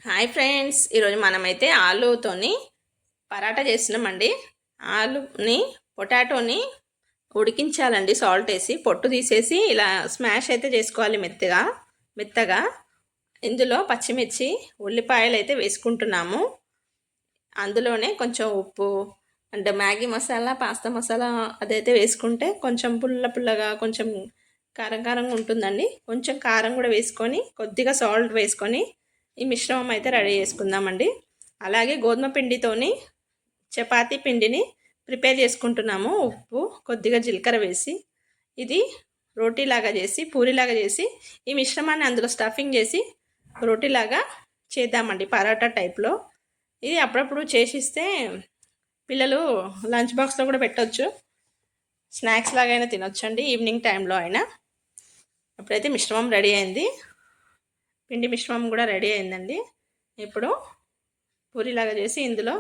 Hi friends, ఈరోజు మనమైతే ఆలూతోని పరాటా చేస్తున్నామండి. ఆలుని పొటాటోని ఉడికించాలండి, సాల్ట్ వేసి పొట్టు తీసేసి ఇలా స్మాష్ అయితే చేసుకోవాలి మెత్తగా మెత్తగా. ఇందులో పచ్చిమిర్చి ఉల్లిపాయలు అయితే వేసుకుంటున్నాము. అందులోనే కొంచెం ఉప్పు అంటే మ్యాగీ మసాలా పాస్తా మసాలా అదైతే వేసుకుంటే కొంచెం పుల్ల పుల్లగా కొంచెం కారం కారంగా ఉంటుందండి. కొంచెం కారం కూడా వేసుకొని కొద్దిగా సాల్ట్ వేసుకొని ఈ మిశ్రమం అయితే రెడీ చేసుకుందామండి. అలాగే గోధుమ పిండితోని చపాతీ పిండిని ప్రిపేర్ చేసుకుంటున్నాము. ఉప్పు కొద్దిగా జీలకర్ర వేసి ఇది రోటీలాగా చేసి పూరిలాగా చేసి ఈ మిశ్రమాన్ని అందులో స్టఫింగ్ చేసి రోటీలాగా చేద్దామండి, పరోటా టైప్లో. ఇది అప్పుడప్పుడు చేసిస్తే పిల్లలు లంచ్ బాక్స్లో కూడా పెట్టవచ్చు, స్నాక్స్ లాగా అయినా తినొచ్చు అండి, ఈవినింగ్ టైంలో అయినా. అప్పుడైతే మిశ్రమం రెడీ అయింది, పిండి మిశ్రమం కూడా రెడీ అయిందండి. ఇప్పుడు పూరిలాగా చేసి ఇందులో